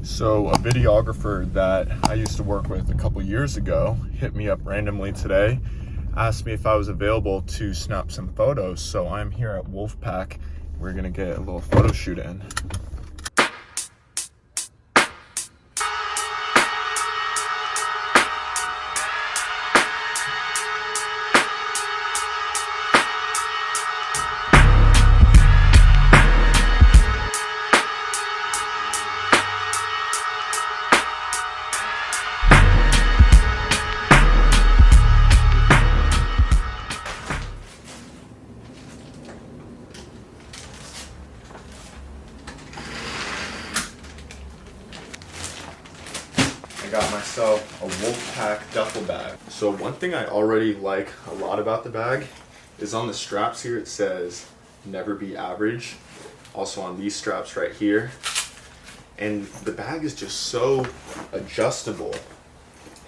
So a videographer that I used to work with a couple years ago hit me up randomly today, asked me if I was available to snap some photos. So I'm here at Wolfpak. We're gonna get a little photo shoot in. Got myself a Wolfpak duffel bag. So one thing I already like a lot about the bag is on the straps here it says never be average. Also on these straps right here. And the bag is just so adjustable.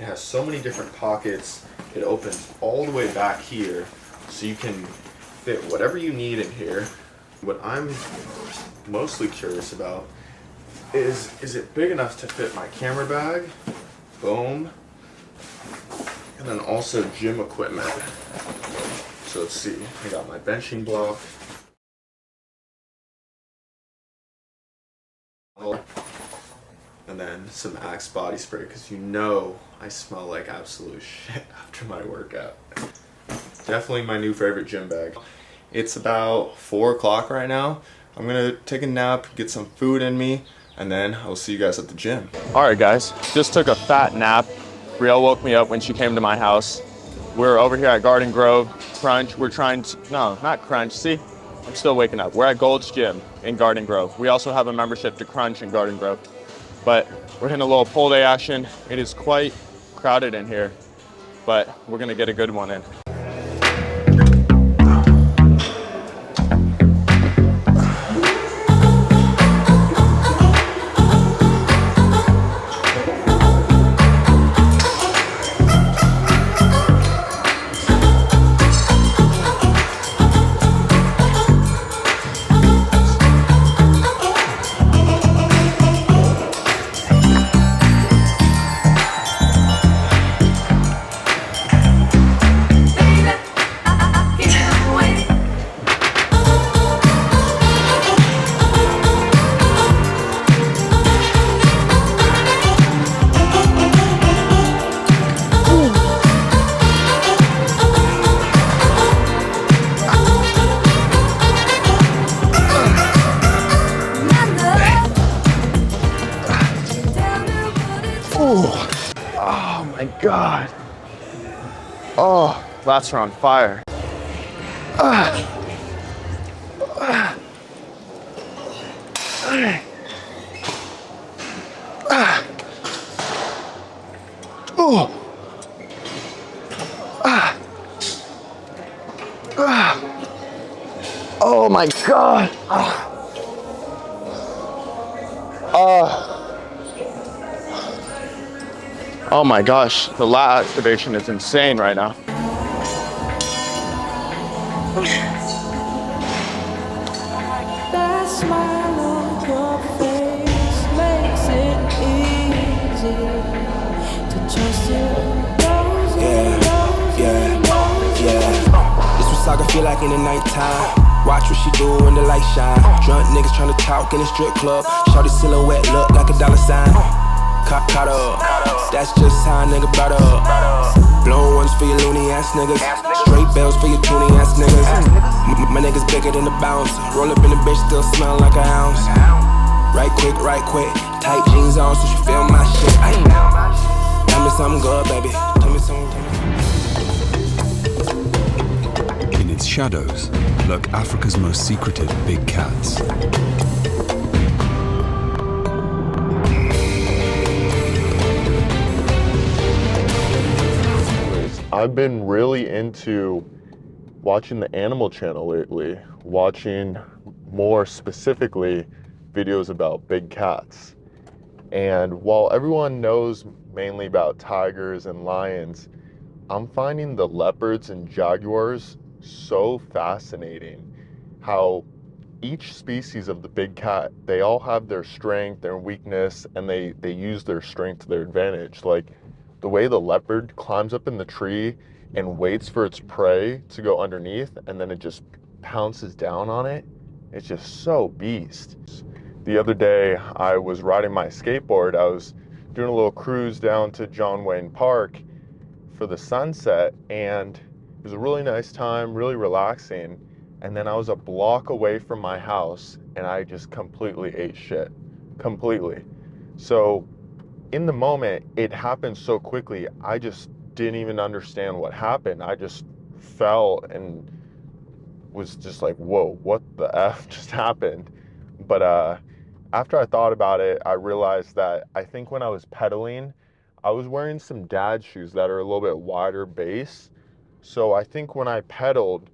It has so many different pockets. It opens all the way back here so you can fit whatever you need in here. What I'm mostly curious about is it big enough to fit my camera bag? Boom. And then also gym equipment. So let's see, I got my benching block. And then some Axe body spray, because you know I smell like absolute shit after my workout. Definitely my new favorite gym bag. It's about 4 o'clock right now. I'm gonna take a nap, get some food in me, and then I'll see you guys at the gym. All right, guys, just took a fat nap. Brielle woke me up when she came to my house. We're over here at Garden Grove, Crunch. We're trying to, no, not Crunch, see? I'm still waking up. We're at Gold's Gym in Garden Grove. We also have a membership to Crunch in Garden Grove. But we're hitting a little pole day action. It is quite crowded in here, but we're gonna get a good one in. Oh my God. Oh, lats are on fire. Oh. Oh my God. Oh my gosh, the lat activation is insane right now. That smile on your face makes it easy to trust you. This was like I feel like in the nighttime. Watch what she do when the light shine. Drunk niggas tryna talk in a strip club. Shorty silhouette look like a dollar sign. Caught up. That's just how a nigga brought up. Blown ones for your loony ass niggas. Straight bells for your toony ass niggas. My niggas bigger than the bounce. Roll up in the bitch, still smell like an ounce. Right quick, tight jeans on so she feel my shit. Tell me something good, baby. Tell me something. In its shadows lurk Africa's most secretive big cats. I've been really into watching the Animal Channel lately, watching more specifically videos about big cats. And while everyone knows mainly about tigers and lions, I'm finding the leopards and jaguars so fascinating. How each species of the big cat, they all have their strength, their weakness, and they use their strength to their advantage. Like the way the leopard climbs up in the tree and waits for its prey to go underneath, and then it just pounces down on it. It's just so beast. The other day, I was riding my skateboard. I was doing a little cruise down to John Wayne Park for the sunset, and it was a really nice time, really relaxing. And then I was a block away from my house, and I just completely ate shit. Completely. So in the moment, it happened so quickly, I just didn't even understand what happened. I just fell and was just like, whoa, what the F just happened? But after I thought about it, I realized that I think when I was pedaling, I was wearing some dad shoes that are a little bit wider base. So I think when I pedaled,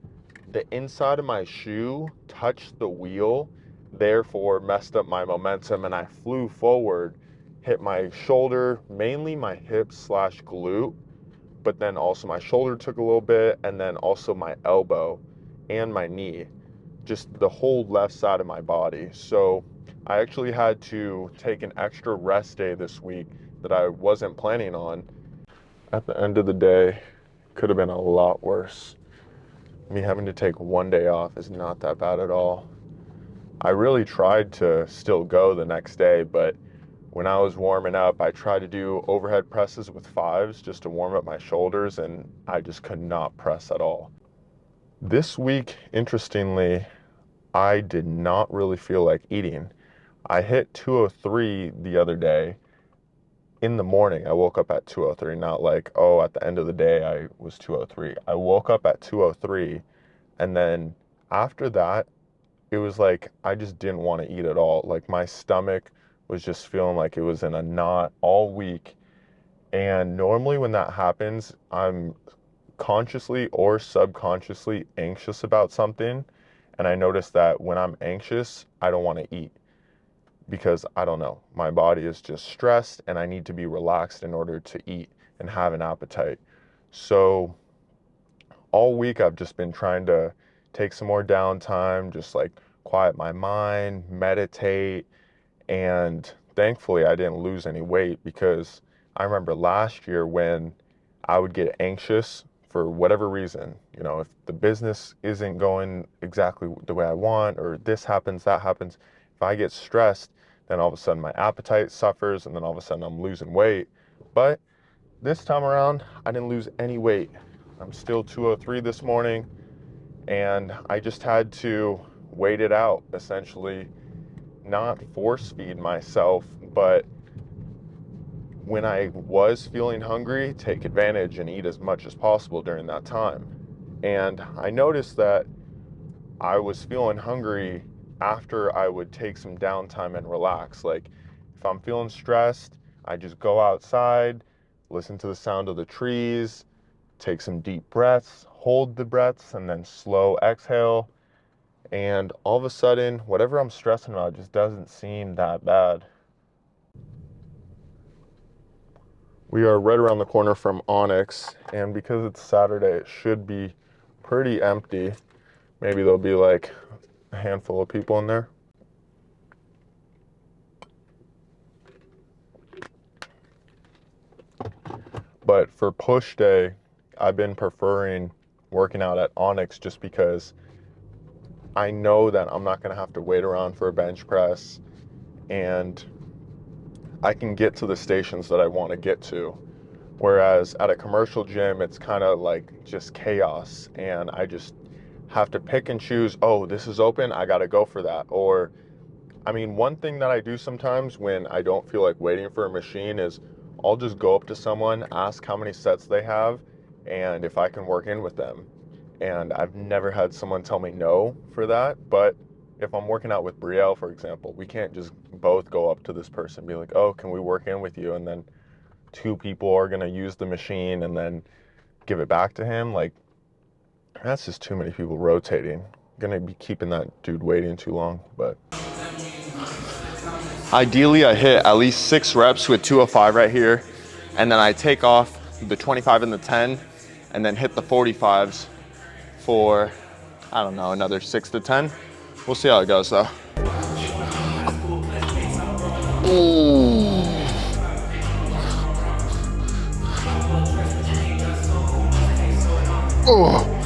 the inside of my shoe touched the wheel, therefore messed up my momentum, and I flew forward, hit my shoulder, mainly my hip / glute, but then also my shoulder took a little bit, and then also my elbow and my knee, just the whole left side of my body. So I actually had to take an extra rest day this week that I wasn't planning on. At the end of the day, could have been a lot worse. Me having to take one day off is not that bad at all. I really tried to still go the next day, but when I was warming up, I tried to do overhead presses with 5s just to warm up my shoulders, and I just could not press at all. This week, interestingly, I did not really feel like eating. I hit 203 the other day. In the morning, I woke up at 203, not like, oh, at the end of the day, I was 203. I woke up at 203, and then after that, it was like, I just didn't want to eat at all. Like my stomach was just feeling like it was in a knot all week. And normally when that happens, I'm consciously or subconsciously anxious about something. And I noticed that when I'm anxious, I don't want to eat. Because I don't know, my body is just stressed and I need to be relaxed in order to eat and have an appetite. So all week I've just been trying to take some more downtime, just like quiet my mind, meditate, and thankfully I didn't lose any weight, because I remember last year when I would get anxious for whatever reason, you know, if the business isn't going exactly the way I want, or this happens, that happens, if I get stressed, then all of a sudden my appetite suffers, and then all of a sudden I'm losing weight. But this time around, I didn't lose any weight. I'm still 203 this morning, and I just had to wait it out, essentially, not force feed myself, but when I was feeling hungry, take advantage and eat as much as possible during that time. And I noticed that I was feeling hungry after I would take some downtime and relax. Like if I'm feeling stressed, I just go outside, listen to the sound of the trees, take some deep breaths, hold the breaths, and then slow exhale. And all of a sudden, whatever I'm stressing about just doesn't seem that bad. We are right around the corner from Onyx, and because it's Saturday, it should be pretty empty. Maybe there'll be like a handful of people in there. But for push day, I've been preferring working out at Onyx just because I know that I'm not going to have to wait around for a bench press, and I can get to the stations that I want to get to. Whereas at a commercial gym, it's kind of like just chaos, and I just have to pick and choose, oh, this is open, I got to go for that. Or, I mean, one thing that I do sometimes when I don't feel like waiting for a machine is I'll just go up to someone, ask how many sets they have, and if I can work in with them. And I've never had someone tell me no for that. But if I'm working out with Brielle, for example, we can't just both go up to this person and be like, oh, can we work in with you? And then 2 people are going to use the machine and then give it back to him. Like, that's just too many people rotating. Going to be keeping that dude waiting too long. But ideally, I hit at least 6 reps with 205 right here. And then I take off the 25 and the 10 and then hit the 45s for, I don't know, another 6 to 10 We'll see how it goes though. Ooh. Oh.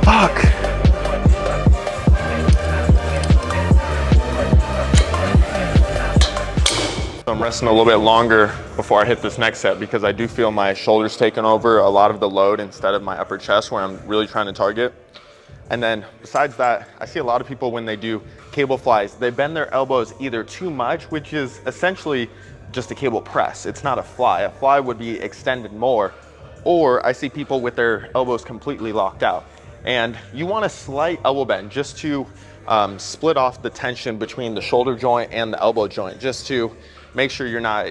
Fuck. I'm resting a little bit longer before I hit this next set because I do feel my shoulders taking over a lot of the load instead of my upper chest where I'm really trying to target. And then besides that, I see a lot of people when they do cable flies, they bend their elbows either too much, which is essentially just a cable press. It's not a fly. A fly would be extended more. Or I see people with their elbows completely locked out. And you want a slight elbow bend just to split off the tension between the shoulder joint and the elbow joint, just to make sure you're not,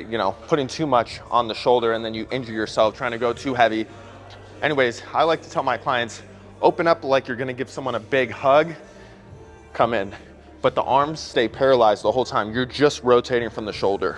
putting too much on the shoulder and then you injure yourself trying to go too heavy. Anyways, I like to tell my clients, open up like you're gonna give someone a big hug, come in. But the arms stay paralyzed the whole time. You're just rotating from the shoulder.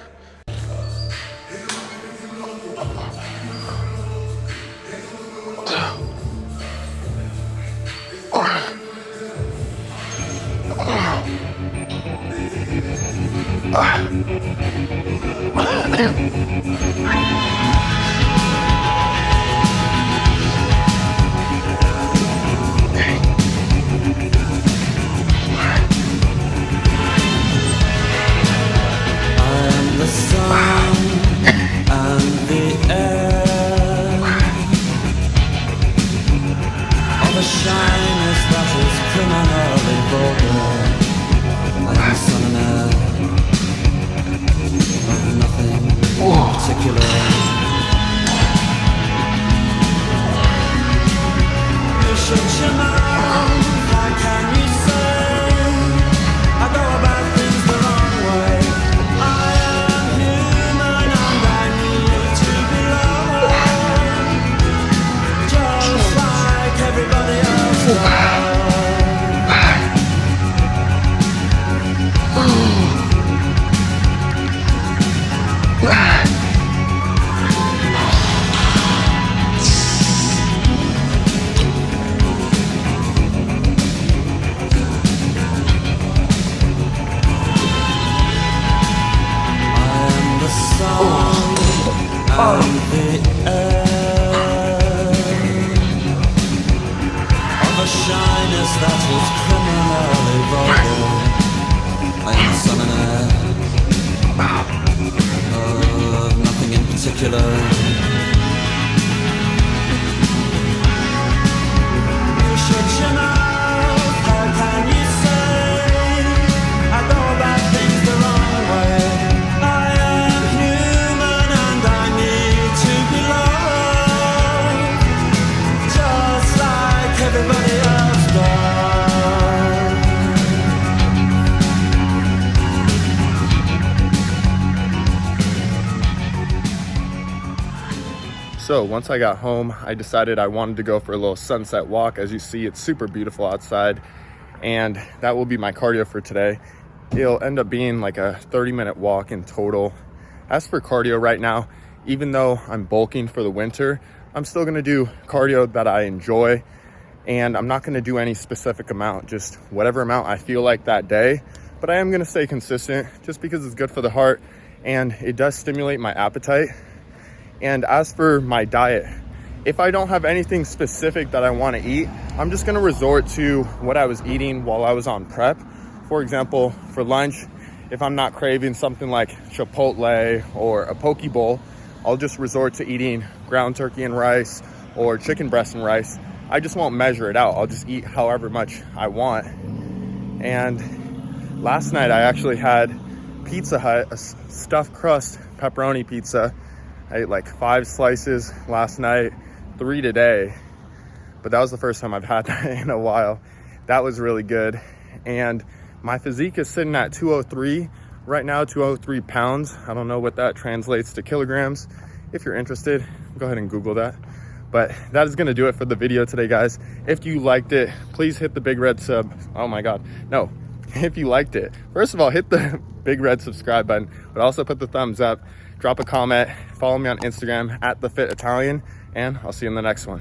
So once I got home, I decided I wanted to go for a little sunset walk. As you see, it's super beautiful outside, and that will be my cardio for today. It'll end up being like a 30-minute walk in total. As for cardio right now, even though I'm bulking for the winter, I'm still gonna do cardio that I enjoy, and I'm not gonna do any specific amount, just whatever amount I feel like that day. But I am gonna stay consistent just because it's good for the heart and it does stimulate my appetite. And as for my diet, if I don't have anything specific that I want to eat, I'm just going to resort to what I was eating while I was on prep. For example, for lunch, if I'm not craving something like Chipotle or a poke bowl, I'll just resort to eating ground turkey and rice or chicken breast and rice. I just won't measure it out. I'll just eat however much I want. And last night I actually had Pizza Hut, a stuffed crust pepperoni pizza. I ate like 5 slices last night, 3 today, but that was the first time I've had that in a while. That was really good. And my physique is sitting at 203 right now, 203 pounds. I don't know what that translates to kilograms. If you're interested, go ahead and Google that. But that is gonna do it for the video today, guys. If you liked it, please hit the big red sub. Oh my God, no. If you liked it, first of all, hit the big red subscribe button, but also put the thumbs up. Drop a comment, follow me on Instagram @TheFitItalian, and I'll see you in the next one.